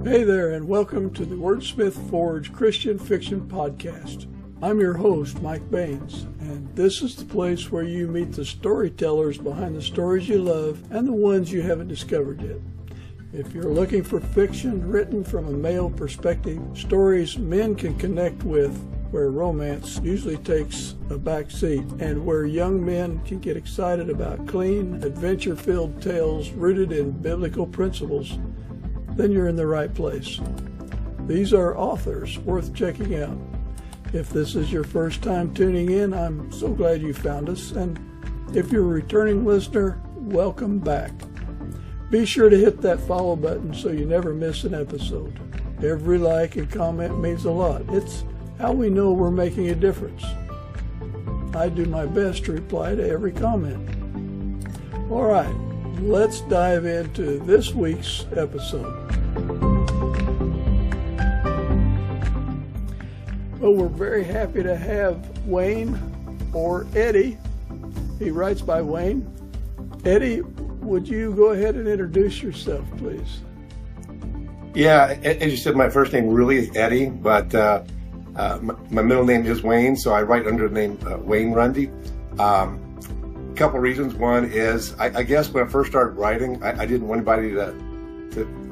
Hey there, and welcome to the Wordsmith Forge Christian Fiction Podcast. I'm your host, Mike Baines, and this is the place where you meet the storytellers behind the stories you love and the ones you haven't discovered yet. If you're looking for fiction written from a male perspective, stories men can connect with, where romance usually takes a back seat, and where young men can get excited about clean, adventure-filled tales rooted in biblical principles, then you're in the right place. These are authors worth checking out. If this is your first time tuning in, I'm so glad you found us, and if you're a returning listener, welcome back. Be sure to hit that follow button so you never miss an episode. Every like and comment means a lot. It's how we know we're making a difference. I do my best to reply to every comment. All right, let's dive into this week's episode. Well, we're very happy to have Wayne, or Eddie. He writes by Wayne. Eddie, would you go ahead and introduce yourself, please? Yeah, as you said, my first name really is Eddie, but my middle name is Wayne, so I write under the name Wayne Runde. A couple reasons. One is, I guess when I first started writing, I didn't want anybody to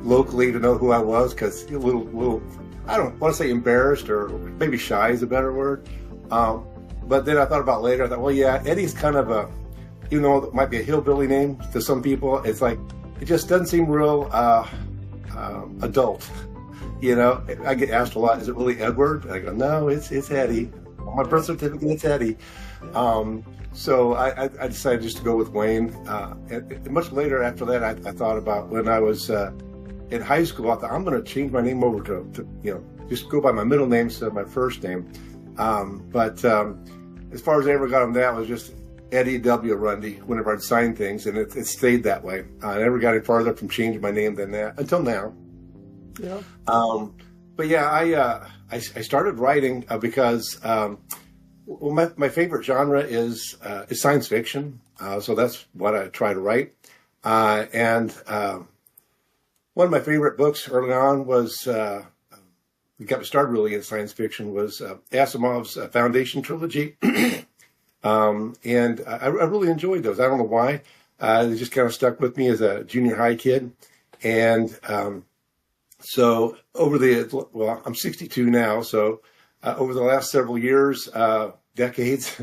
locally to know who I was, because a little, I don't want to say embarrassed, or maybe shy is a better word. But then I thought about it later. I thought, well, yeah, Eddie's kind of a, even though it might be a hillbilly name to some people, it's like, it just doesn't seem real adult. You know, I get asked a lot, is it really Edward? I go, no, it's Eddie. On my birth certificate, it's Eddie. So I decided just to go with Wayne. And much later after that, I thought about when I was in high school, I thought, I'm going to change my name over to just go by my middle name instead of my first name. But as far as I ever got on that, was just Eddie W. Runde whenever I'd sign things, and it stayed that way. I never got any farther from changing my name than that until now. Yeah. But yeah, I started writing because my favorite genre is science fiction. So that's what I try to write. And one of my favorite books early on was, it got me started really in science fiction, was Asimov's Foundation trilogy. And I really enjoyed those. I don't know why. They just kind of stuck with me as a junior high kid. And so I'm 62 now. So over the last several years, decades,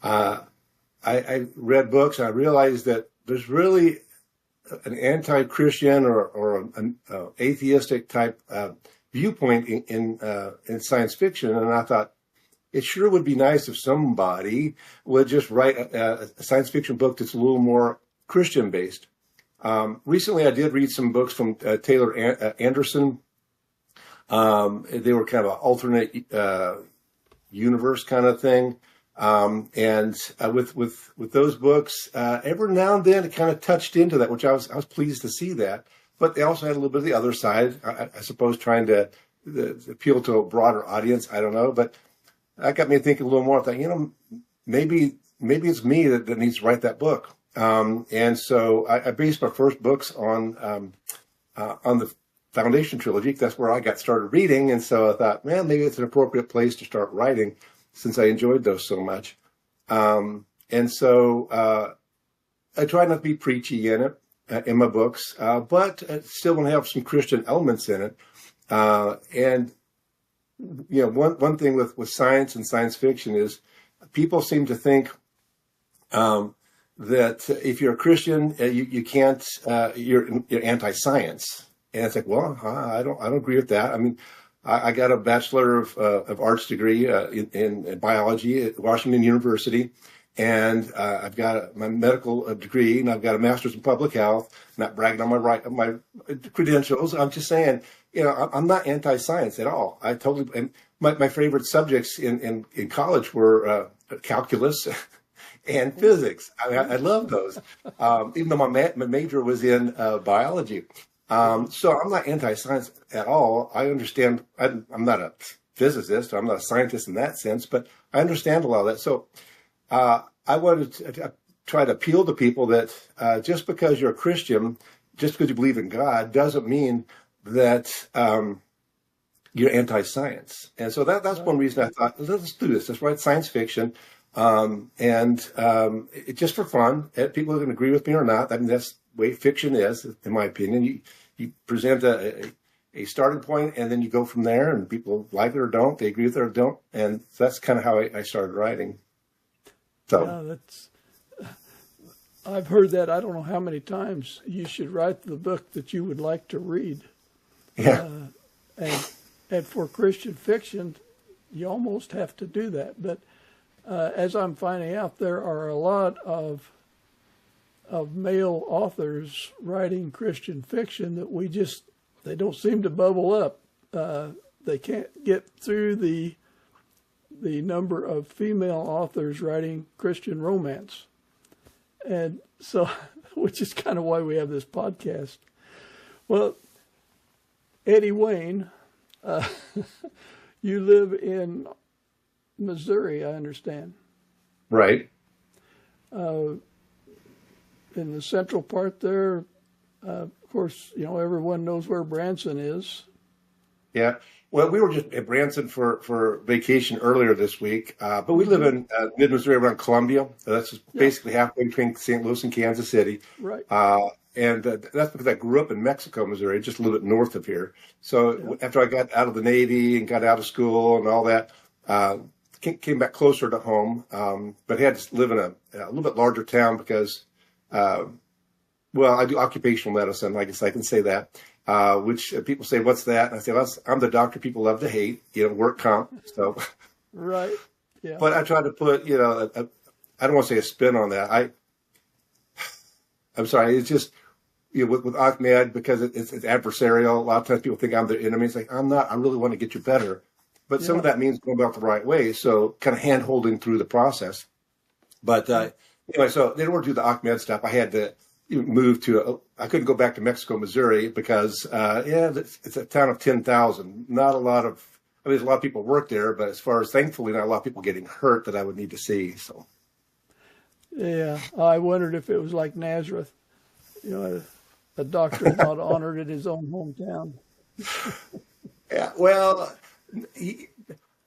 I read books, and I realized that there's really an anti-Christian or an atheistic type viewpoint in science fiction. And I thought, it sure would be nice if somebody would just write a science fiction book that's a little more Christian-based. Recently, I did read some books from Taylor Anderson. They were kind of an alternate universe kind of thing. And with those books, every now and then it kind of touched into that, which I was pleased to see that. But they also had a little bit of the other side, I suppose, trying to appeal to a broader audience. I don't know, but that got me thinking a little more. I thought, maybe it's me that needs to write that book. And so I based my first books on the Foundation trilogy. That's where I got started reading. And so I thought, man, maybe it's an appropriate place to start writing, since I enjoyed those so much. And so I try not to be preachy in it, in my books, but still want to have some Christian elements in it. And one thing with science and science fiction is people seem to think that if you're a Christian, you can't, you're anti-science. And it's like, well, I don't agree with that. I mean, I got a Bachelor of Arts degree in biology at Washington University, and I've got my medical degree, and I've got a master's in public health. Not bragging on my credentials. I'm just saying, I'm not anti-science at all. I totally. And my favorite subjects in college were calculus and physics. I love those, even though my major was in biology. So I'm not anti-science at all. I understand. I'm not a physicist. I'm not a scientist in that sense, but I understand a lot of that. So I wanted to try to appeal to people that just because you're a Christian, just because you believe in God, doesn't mean that you're anti-science. And so that's one reason I thought, let's do this. Let's write science fiction. Just for fun. People can agree with me or not. I mean, that's the way fiction is, in my opinion. You present a starting point, and then you go from there, and people like it or don't. They agree with it or don't. And that's kind of how I started writing. So I've heard that I don't know how many times. You should write the book that you would like to read. Yeah. And for Christian fiction, you almost have to do that. But as I'm finding out, there are a lot of male authors writing Christian fiction that they don't seem to bubble up. They can't get through the number of female authors writing Christian romance. And so, which is kind of why we have this podcast. Well, Eddie Wayne, you live in Missouri, I understand. Right. In the central part there, of course, everyone knows where Branson is. Yeah. Well, we were just at Branson for vacation earlier this week, but we live in mid-Missouri around Columbia. That's just basically halfway between St. Louis and Kansas City. Right. And that's because I grew up in Mexico, Missouri, just a little bit north of here. So after I got out of the Navy and got out of school and all that, came back closer to home, but had to live in a little bit larger town because, I do occupational medicine. I guess I can say that, which people say, what's that? And I say, well, I'm the doctor people love to hate, work comp. So, right. Yeah. But I try to put, I don't want to say a spin on that. I'm sorry. It's just, with Ahmed, because it's adversarial. A lot of times people think I'm the enemy. It's like, I'm not. I really want to get you better. But some of that means going about the right way. So kind of hand holding through the process. But anyway, so in order to do the Ahmed stuff, I had to move I couldn't go back to Mexico, Missouri because, it's a town of 10,000. Not a lot of, there's a lot of people work there, but as far as thankfully, not a lot of people getting hurt that I would need to see. So. Yeah. I wondered if it was like Nazareth, a doctor not honored in his own hometown. Yeah. Well,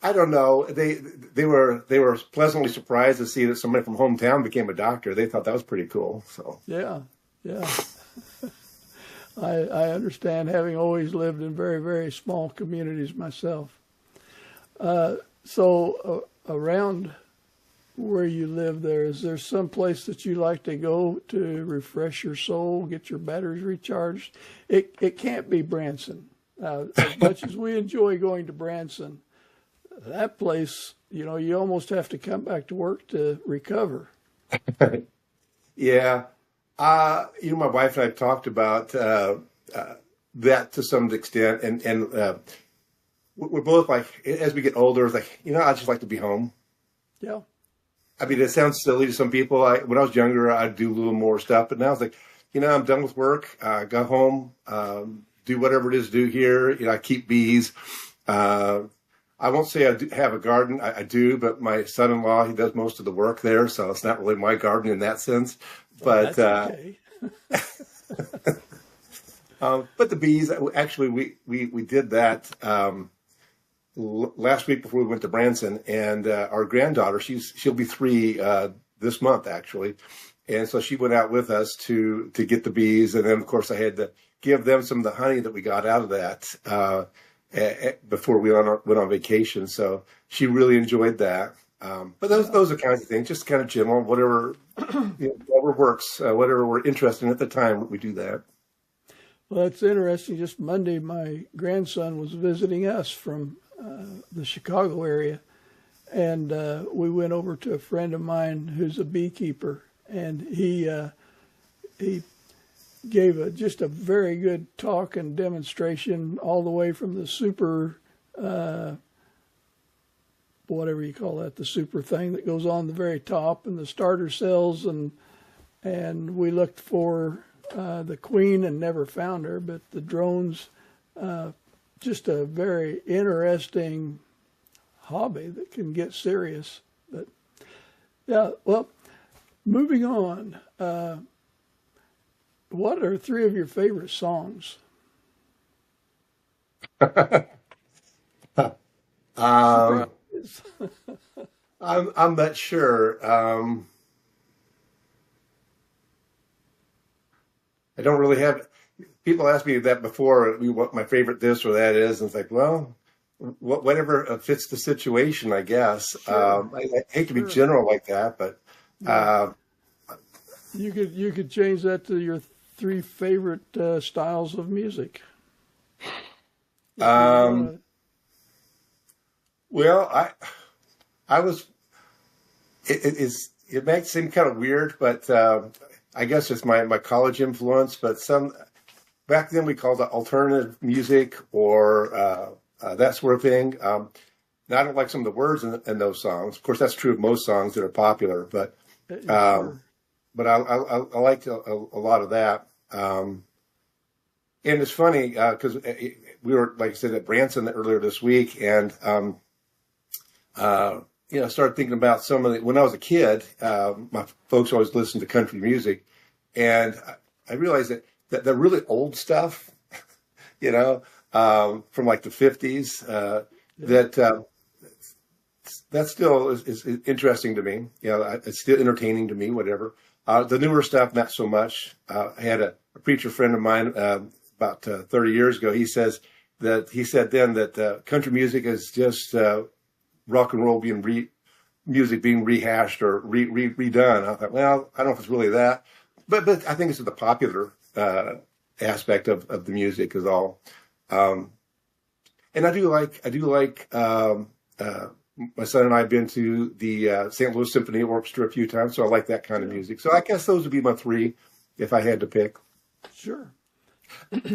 I don't know. They were pleasantly surprised to see that somebody from hometown became a doctor. They thought that was pretty cool. So yeah. I understand, having always lived in very, very small communities myself. So around where you live there, is there some place that you like to go to refresh your soul, get your batteries recharged? It can't be Branson. As much as we enjoy going to Branson, that place, you almost have to come back to work to recover. Yeah. My wife and I have talked about that to some extent. And we're both like, as we get older, it's like, I just like to be home. Yeah. I mean, it sounds silly to some people. When I was younger, I'd do a little more stuff. But now it's like, I'm done with work. Go home, do whatever it is to do here. I keep bees. I won't say I do have a garden. I do, but my son-in-law, he does most of the work there. So it's not really my garden in that sense. But, that's okay. But the bees, actually, we did that last week before we went to Branson, and our granddaughter, she'll be 3 this month actually, and so she went out with us to get the bees, and then of course I had to give them some of the honey that we got out of that before we went on vacation. So she really enjoyed that. But those are kinds of things, just kind of general, whatever whatever works, whatever we're interested in at the time, we do that. Well, that's interesting. Just Monday, my grandson was visiting us from the Chicago area, and we went over to a friend of mine who's a beekeeper, and he gave just a very good talk and demonstration all the way from the super, whatever you call that, the super thing that goes on the very top, and the starter cells, and we looked for the queen and never found her, but the drones, just a very interesting hobby that can get serious. But yeah, well, moving on, what are 3 of your favorite songs? Um, Surprise. I'm not sure. I don't really have. People ask me that before, what my favorite this or that is, and it's like, well, whatever fits the situation, I guess. Sure, I hate to be sure. general like that, but Yeah. uh, You could change that to your three favorite styles of music if you um, want well, I was. It might seem kind of weird, but I guess it's my college influence. But back then we called it alternative music or that sort of thing. Now I don't like some of the words in those songs. Of course, that's true of most songs that are popular, to. um, Sure. but I liked a lot of that. And it's funny because we were, like I said, at Branson earlier this week, and started thinking about some of the. When I was a kid, my folks always listened to country music, and I realized that the really old stuff, you know, from like the 50s, Yeah. that that still is interesting to me. You know, it's still entertaining to me. Whatever. The newer stuff, not so much. I had a preacher friend of mine about 30 years ago. He said then that country music is just rock and roll music being rehashed or redone. I thought, well, I don't know if it's really that, but I think it's the popular aspect of the music is all. Um, and I do like my son and I have been to the St. Louis Symphony Orchestra a few times, so I like that kind of Yeah. music. So I guess those would be my three if I had to pick. Sure.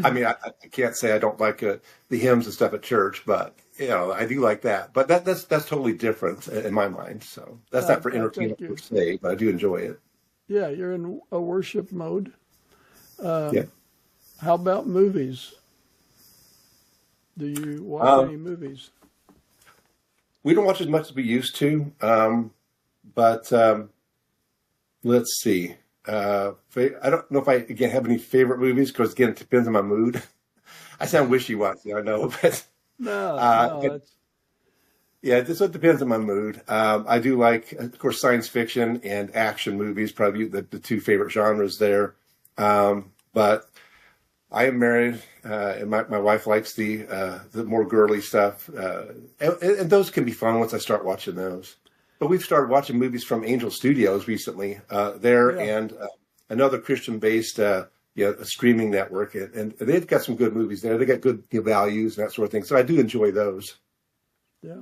I mean, I can't say I don't like the hymns and stuff at church, but I do like that. But that's totally different in my mind. So that's not for I think entertainment per you. se, but I do enjoy it. Yeah, you're in a worship mode. Uh, Yeah. how about movies? Do you watch Um, any movies? we don't watch as much as we used to, but let's see. I don't know if I again have any favorite movies because again it depends on my mood. I sound wishy-washy, I know, but No, uh, no, it, that's yeah, this one depends on my mood. I do like, of course, science fiction and action movies, probably the two favorite genres there. But I am married, and my wife likes the more girly stuff, and those can be fun once I start watching those. But we've started watching movies from Angel Studios recently, there yeah, and another Christian-based a streaming network, and they've got some good movies there. They got good values and that sort of thing. So I do enjoy those. yeah.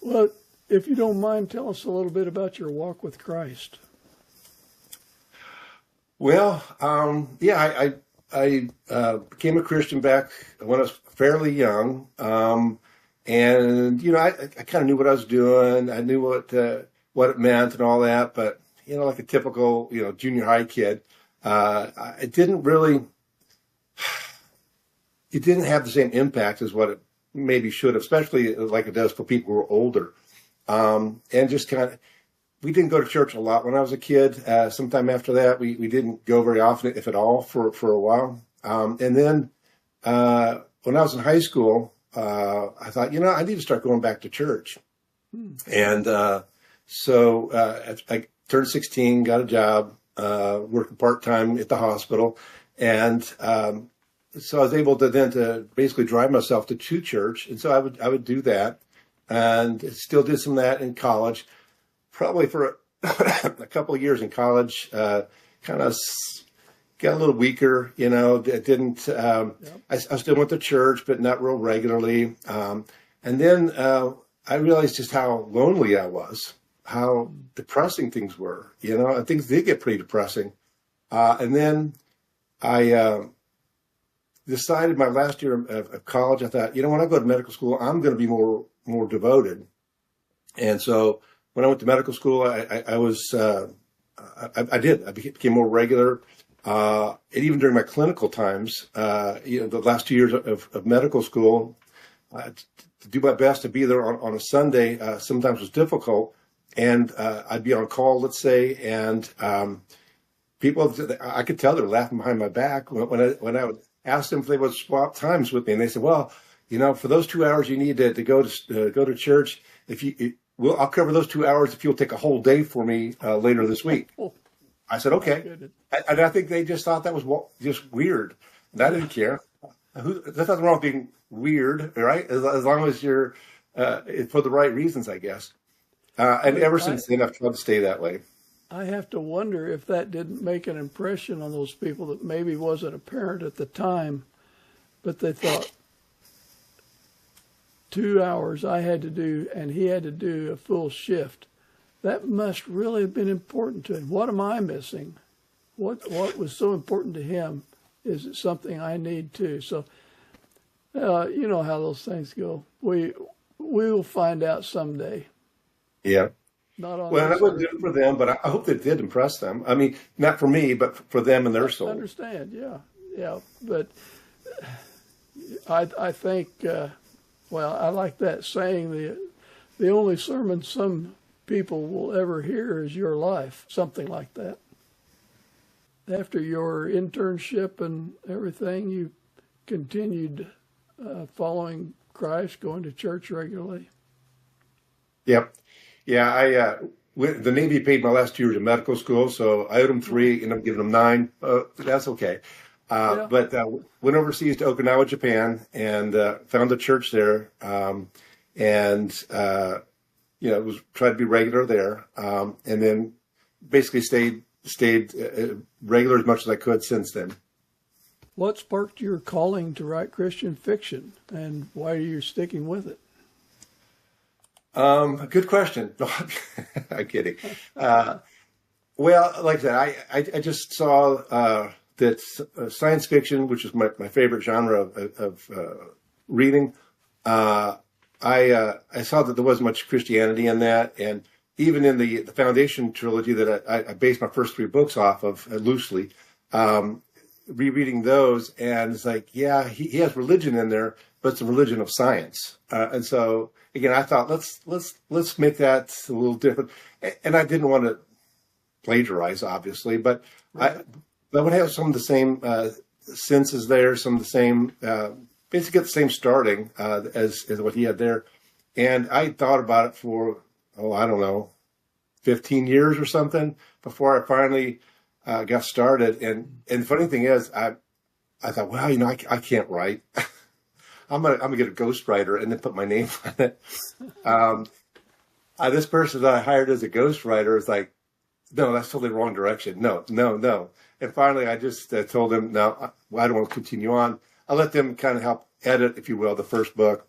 Well, if you don't mind, tell us a little bit about your walk with Christ. Well, yeah, I became a Christian back when I was fairly young, and I kind of knew what I was doing. I knew what it meant and all that, but like a typical junior high kid, it didn't really it didn't have the same impact as what it maybe should have, especially like it does for people who are older. And just kind of, we didn't go to church a lot when I was a kid. Sometime after that, we didn't go very often, if at all, for a while. And then when I was in high school, I thought, I need to start going back to church. Hmm. And so I turned 16, got a job, working part-time at the hospital. And so I was able to basically drive myself to church. And so I would do that, and still did some of that in college, probably for a couple of years in college, kind of got a little weaker, it didn't, Yep. I still went to church, but not real regularly. And then I realized just how lonely I was, how depressing things were, and things did get pretty depressing. And then I decided my last year of college, I thought, when I go to medical school, I'm going to be more devoted. And so when I went to medical school, I was, I did. I became more regular. And even during my clinical times, the last 2 years of medical school, to do my best to be there on a Sunday sometimes was difficult. And I'd be on call, let's say, and people, I could tell they were laughing behind my back when I would asked them if they would swap times with me, and they said, "Well, for those 2 hours you need to go to church, I'll cover those 2 hours if you'll take a whole day for me later this week." I said, "Okay," and I think they just thought that was just weird, and I didn't care. There's nothing wrong with being weird, right? As long as you're for the right reasons, I guess. And ever since then, I've tried to stay that way. I have to wonder if that didn't make an impression on those people that maybe wasn't apparent at the time, but they thought 2 hours I had to do, and he had to do a full shift. That must really have been important to him. What am I missing? What was so important to him? Is it something I need too? So, you know how those things go. We will find out someday. Yeah. Well, I wouldn't do it for them, but I hope it did impress them. I mean, not for me, but for them and their soul. I understand, yeah. But I think, I like that saying, the only sermon some people will ever hear is your life, something like that. After your internship and everything, you continued following Christ, going to church regularly. Yep. Yeah, the Navy paid my last 2 years of medical school, so I owed them 3, and I'm giving them 9. That's okay. But went overseas to Okinawa, Japan, and found a church there, and tried to be regular there, and then basically stayed regular as much as I could since then. What sparked your calling to write Christian fiction, and why are you sticking with it? Good question. No, I'm kidding. Well, like I said, I just saw that science fiction, which is my favorite genre of reading, I saw that there wasn't much Christianity in that, and even in the Foundation trilogy that I based my first 3 books off of loosely, rereading those, and it's like, yeah, he has religion in there, but it's a religion of science, and so again, I thought let's make that a little different, and I didn't want to plagiarize, obviously, but right. I would have some of the same senses there, some of the same, basically the same starting as what he had there, and I thought about it for I don't know, 15 years or something before I finally got started. And the funny thing is, I thought, well, I can't write. I'm gonna get a ghostwriter and then put my name on it. This person that I hired as a ghostwriter is like, no, that's totally the wrong direction. No. And finally, I just told them, no, I don't want to continue on. I let them kind of help edit, if you will, the first book.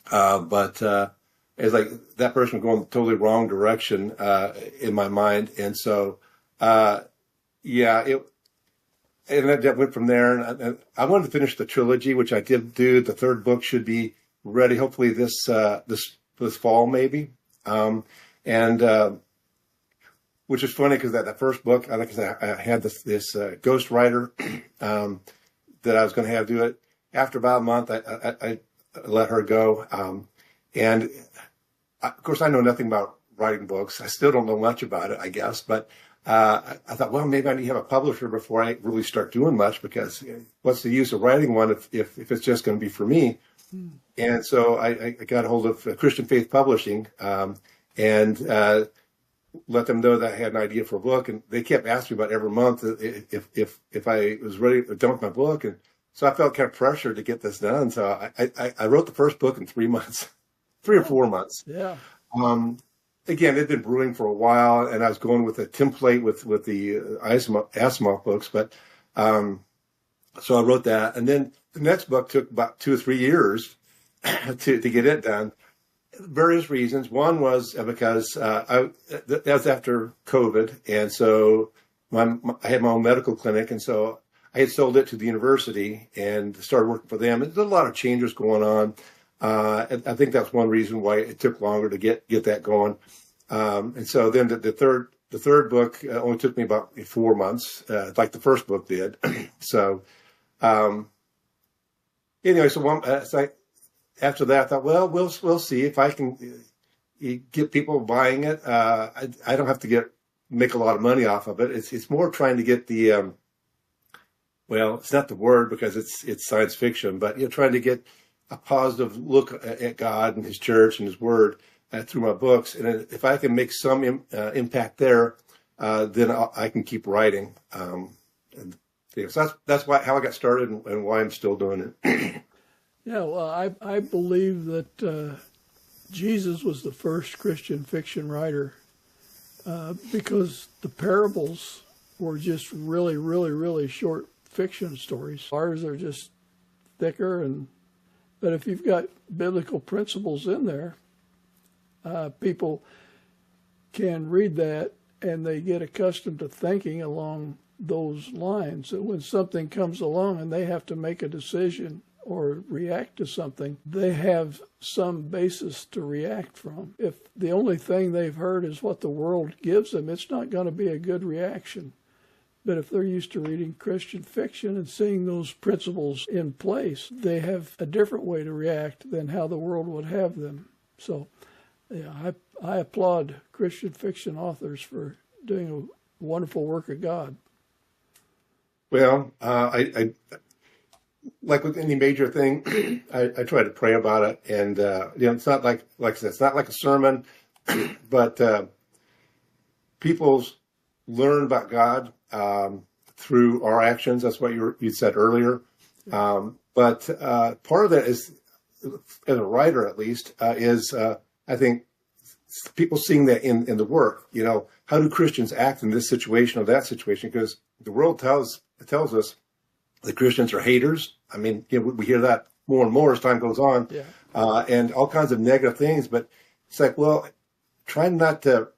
But it's like that person was going the totally wrong direction in my mind. And so, and that went from there. And I wanted to finish the trilogy, which I did do. The 3rd book should be ready, hopefully this fall, maybe. Which is funny because that first book, I had this ghost writer that I was going to have do it. After about a month, I let her go. And of course, I know nothing about writing books. I still don't know much about it, I guess. But I thought, well, maybe I need to have a publisher before I really start doing much, because what's the use of writing one if it's just going to be for me? And so I got a hold of Christian Faith Publishing and let them know that I had an idea for a book. And they kept asking me about every month if I was ready to dump my book. And so I felt kind of pressured to get this done. So I wrote the first book in 3 months. 3 or 4 months. Yeah. Again, it'd been brewing for a while, and I was going with a template with the Asimov books. But so I wrote that, and then the next book took about 2 or 3 years to get it done. Various reasons. One was because that was after COVID, and so I had my own medical clinic, and so I had sold it to the university and started working for them. There's a lot of changes going on. I think that's one reason why it took longer to get that going. And so then the third book only took me about 4 months, like the first book did. So anyway, so after that, I thought, well, we'll see if I can get people buying it. I don't have to make a lot of money off of it. It's more trying to get the Well, it's not the word because it's science fiction, but trying to get a positive look at God and His church and His Word through my books, and if I can make some impact there, then I can keep writing. So that's how I got started and why I'm still doing it. Yeah, well, I believe that Jesus was the first Christian fiction writer because the parables were just really, really, really short fiction stories. Ours are just thicker, but if you've got biblical principles in there, people can read that and they get accustomed to thinking along those lines. That when something comes along and they have to make a decision or react to something, they have some basis to react from. If the only thing they've heard is what the world gives them, it's not going to be a good reaction. But if they're used to reading Christian fiction and seeing those principles in place, they have a different way to react than how the world would have them. So, yeah, I applaud Christian fiction authors for doing a wonderful work of God. Well, I like with any major thing, I try to pray about it, and it's not like I said, it's not like a sermon, but people learn about God through our actions. That's what you said earlier. But part of that is, as a writer at least, is I think people seeing that in the work. How do Christians act in this situation or that situation? Because the world tells us that Christians are haters. I mean, we hear that more and more as time goes on, and all kinds of negative things. But it's like, well, try not to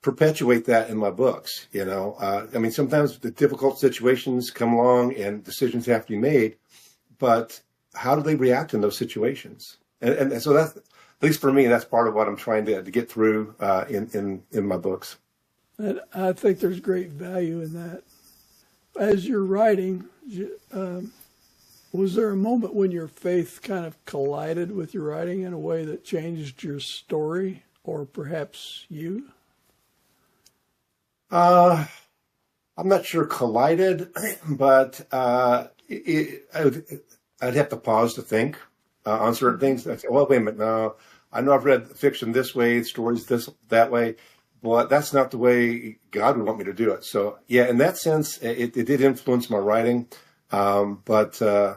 perpetuate that in my books. I mean, sometimes the difficult situations come along and decisions have to be made, but how do they react in those situations? And so that's, at least for me, that's part of what I'm trying to get through in my books. And I think there's great value in that. As you're writing, was there a moment when your faith kind of collided with your writing in a way that changed your story, or perhaps you? I'm not sure collided, but I'd have to pause to think on certain things. I'd say, well, wait a minute, no, I know I've read fiction this way, stories that way, but that's not the way God would want me to do it. So, yeah, in that sense, it did influence my writing. But I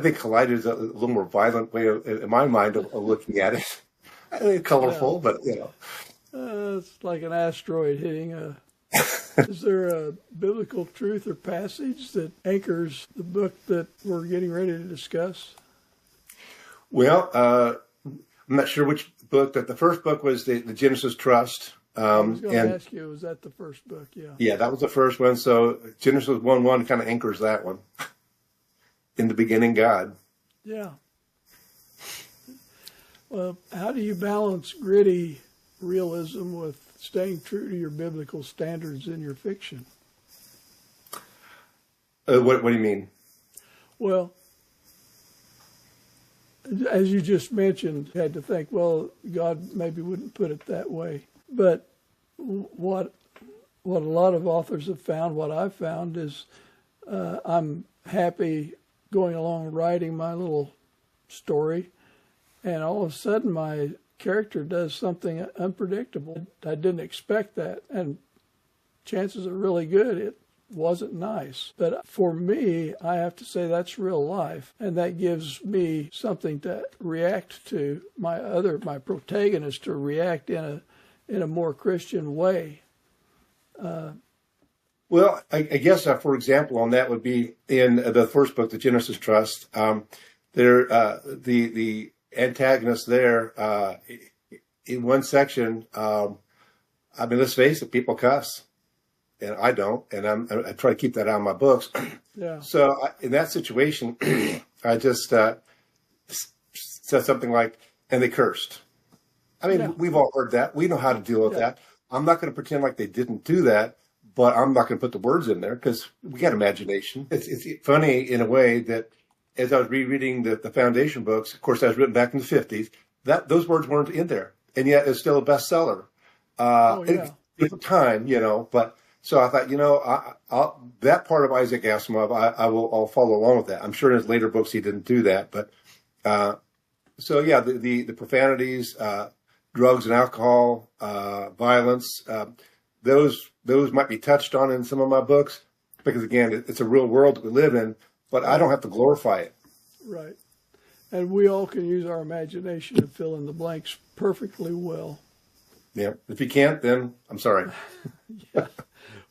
think collided is a little more violent way, in my mind, of looking at it. I mean, colorful, but, it's like an asteroid hitting a... Is there a biblical truth or passage that anchors the book that we're getting ready to discuss? Well, I'm not sure which book, but the first book was the Genesis Trust. I was going to ask you, was that the first book? Yeah. Yeah, that was the first one. So Genesis 1:1 kind of anchors that one. In the beginning, God. Yeah. Well, how do you balance gritty realism with staying true to your biblical standards in your fiction? What do you mean? Well, as you just mentioned, you had to think, well, God maybe wouldn't put it that way. But what a lot of authors have found, what I've found is I'm happy going along writing my little story, and all of a sudden my character does something unpredictable. I didn't expect that, and chances are really good it wasn't nice. But for me, I have to say that's real life, and that gives me something to react to, my protagonist to react in a more Christian way. Well, I guess, for example, on that would be in the first book, the Genesis Trust. The antagonist there, in one section, I mean, let's face it, people cuss, and I don't, and I try to keep that out of my books. Yeah. So in that situation, I just said something like, and they cursed. I mean, We've all heard that. We know how to deal with that. I'm not going to pretend like they didn't do that, but I'm not going to put the words in there because we got imagination. It's funny in a way that as I was rereading the Foundation books, of course, that was written back in the 50s, those words weren't in there. And yet it's still a bestseller. Different time, but So I thought, that part of Isaac Asimov, I'll follow along with that. I'm sure in his later books he didn't do that, but so yeah, the profanities, drugs and alcohol, violence, those might be touched on in some of my books because again, it's a real world that we live in, but I don't have to glorify it. Right. And we all can use our imagination to fill in the blanks perfectly well. Yeah. If you can't, then I'm sorry. Yeah.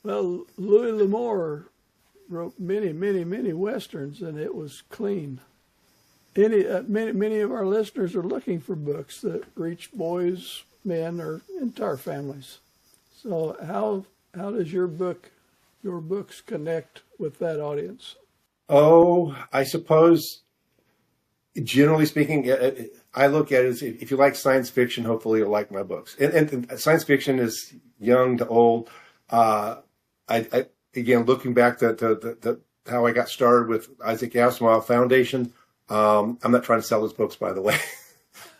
Well, Louis L'Amour wrote many, many, many Westerns, and it was clean. Many of our listeners are looking for books that reach boys, men, or entire families. So how does your books connect with that audience? Oh, I suppose, generally speaking, I look at it as if you like science fiction, hopefully you'll like my books. And science fiction is young to old. Again, looking back to how I got started with Isaac Asimov Foundation. I'm not trying to sell his books, by the way,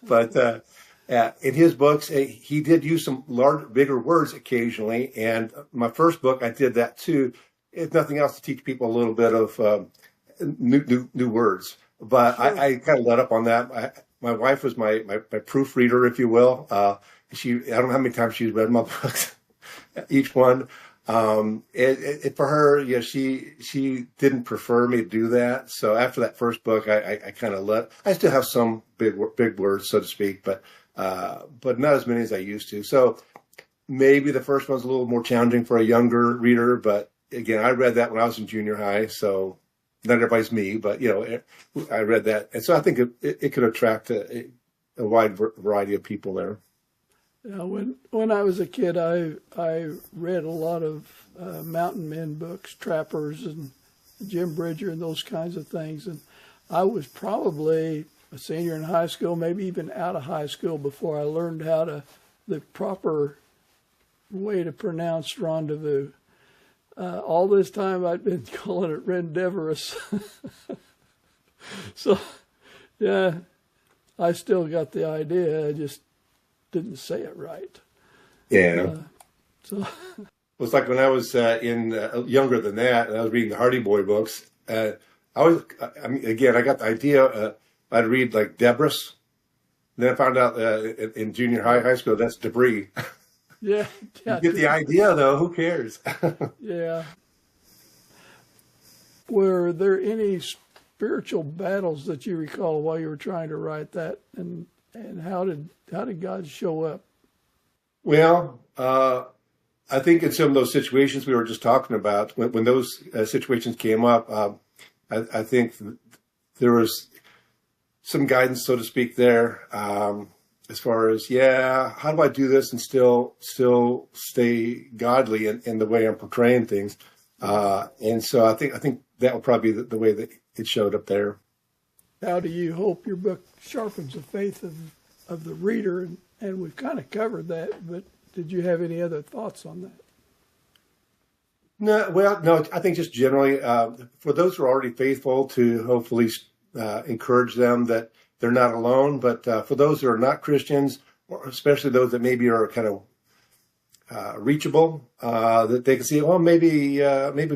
but in his books, he did use some bigger words occasionally. And my first book, I did that too. If nothing else, to teach people a little bit of new words. But sure. I kind of let up on that. My wife was my proofreader, if you will. I don't know how many times she's read my books, each one. For her, she didn't prefer me to do that. So after that first book, I kind of I still have some big words, so to speak, but not as many as I used to. So maybe the first one's a little more challenging for a younger reader, but again, I read that when I was in junior high, so not everybody's me, but I read that. And so I think it could attract a wide variety of people there. Yeah, when I was a kid, I read a lot of mountain men books, trappers and Jim Bridger and those kinds of things. And I was probably a senior in high school, maybe even out of high school before I learned the proper way to pronounce rendezvous. All this time I'd been calling it rendevorous. So, yeah, I still got the idea. I just didn't say it right. Yeah. It's like when I was younger than that, and I was reading the Hardy Boy books. I got the idea. I'd read like debris. Then I found out in junior high school that's debris. Yeah. You get the idea, though. Who cares? Yeah. Were there any spiritual battles that you recall while you were trying to write that, and how did God show up? Well, I think in some of those situations we were just talking about, when those situations came up, I think there was some guidance, so to speak, there. As far as, how do I do this and still stay godly in the way I'm portraying things? And so I think that would probably be the way that it showed up there. How do you hope your book sharpens the faith of the reader? And we've kind of covered that, but did you have any other thoughts on that? No, I think just generally, for those who are already faithful, to hopefully encourage them that they're not alone. But for those that are not Christians, or especially those that maybe are kind of reachable, that they can see, maybe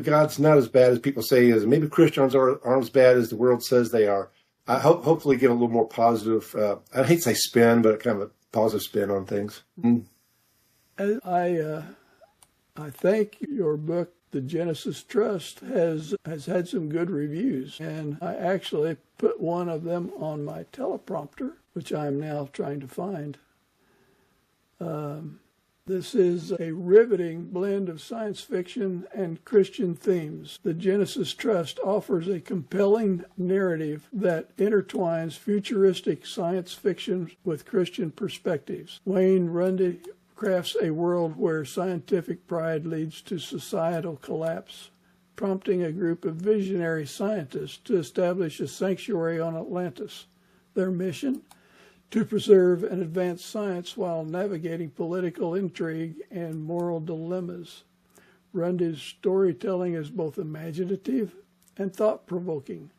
God's not as bad as people say he is. Maybe Christians aren't as bad as the world says they are. I hopefully give a little more positive, I hate to say spin, but kind of a positive spin on things. Mm. I think your book, The Genesis Trust, has had some good reviews, and I actually put one of them on my teleprompter, which I'm now trying to find. This is a riveting blend of science fiction and Christian themes. The Genesis Trust offers a compelling narrative that intertwines futuristic science fiction with Christian perspectives. Wayne Runde crafts a world where scientific pride leads to societal collapse, prompting a group of visionary scientists to establish a sanctuary on Atlantis. Their mission? To preserve and advance science while navigating political intrigue and moral dilemmas. Runde's storytelling is both imaginative and thought-provoking,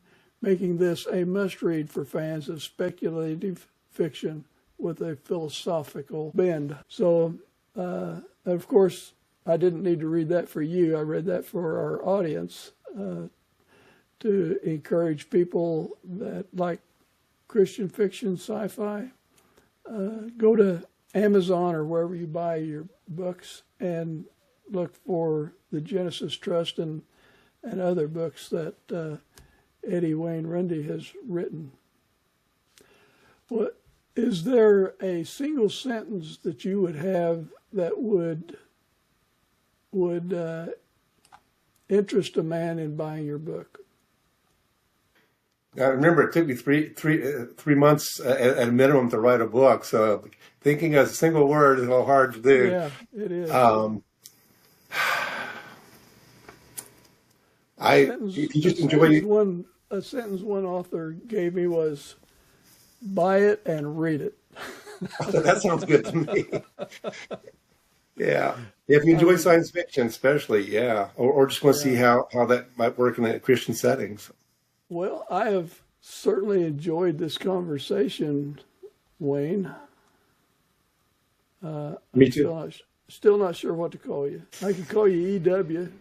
making this a must-read for fans of speculative fiction with a philosophical bend. So, of course, I didn't need to read that for you. I read that for our audience to encourage people that like Christian fiction, sci-fi. Go to Amazon or wherever you buy your books and look for the Genesis Trust and other books that Wayne Runde has written. What is there a single sentence that you would have that would interest a man in buying your book? I remember it took me three months at a minimum to write a book. So thinking of a single word is a little hard to do. Yeah, it is. A sentence one author gave me was, buy it and read it. That sounds good to me. Yeah. If you enjoy science fiction, especially, yeah. Or just want to see how that might work in a Christian settings. Well, I have certainly enjoyed this conversation, Wayne. Me too. Still not sure what to call you. I can call you EW.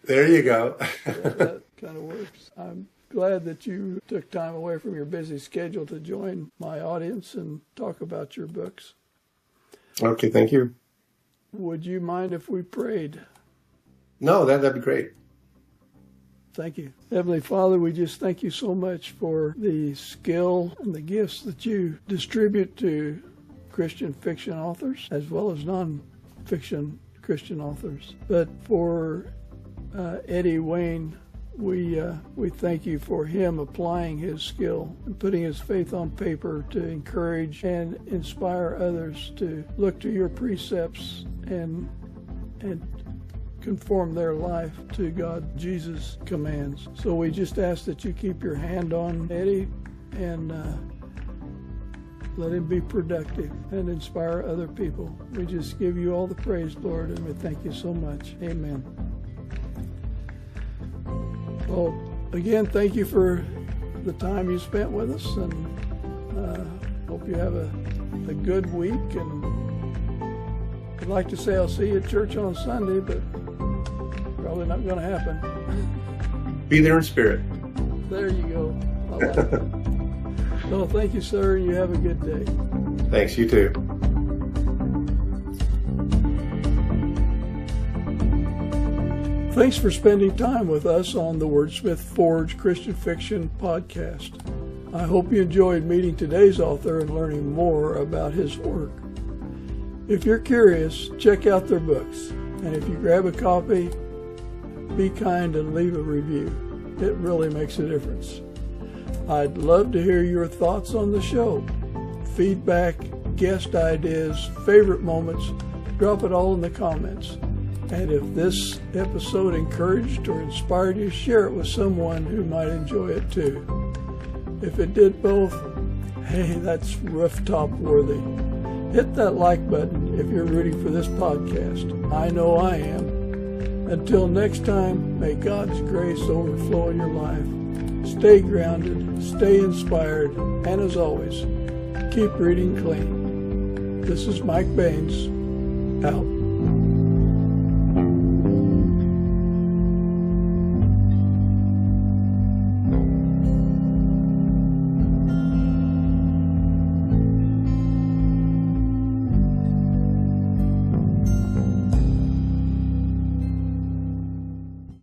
There you go. That kind of works. I'm glad that you took time away from your busy schedule to join my audience and talk about your books. Okay, thank you. Would you mind if we prayed? No, that'd be great. Thank you. Heavenly Father, we just thank you so much for the skill and the gifts that you distribute to Christian fiction authors as well as non-fiction Christian authors. But for Wayne, we thank you for him applying his skill and putting his faith on paper to encourage and inspire others to look to your precepts and conform their life to God, Jesus' commands. So we just ask that you keep your hand on Eddie and let him be productive and inspire other people. We just give you all the praise, Lord, and we thank you so much. Amen. Well, again, thank you for the time you spent with us, and hope you have a good week. And I'd like to say I'll see you at church on Sunday, but probably not going to happen. Be there in spirit. There you go. I like it. Well, thank you, sir. You have a good day. Thanks. You too. Thanks for spending time with us on the Wordsmith Forge Christian Fiction podcast. I hope you enjoyed meeting today's author and learning more about his work. If you're curious, check out their books. And if you grab a copy, be kind and leave a review. It really makes a difference. I'd love to hear your thoughts on the show. Feedback, guest ideas, favorite moments, drop it all in the comments. And if this episode encouraged or inspired you, share it with someone who might enjoy it too. If it did both, hey, that's rooftop worthy. Hit that like button if you're rooting for this podcast. I know I am. Until next time, may God's grace overflow in your life. Stay grounded, stay inspired, and as always, keep reading clean. This is Mike Baines, out.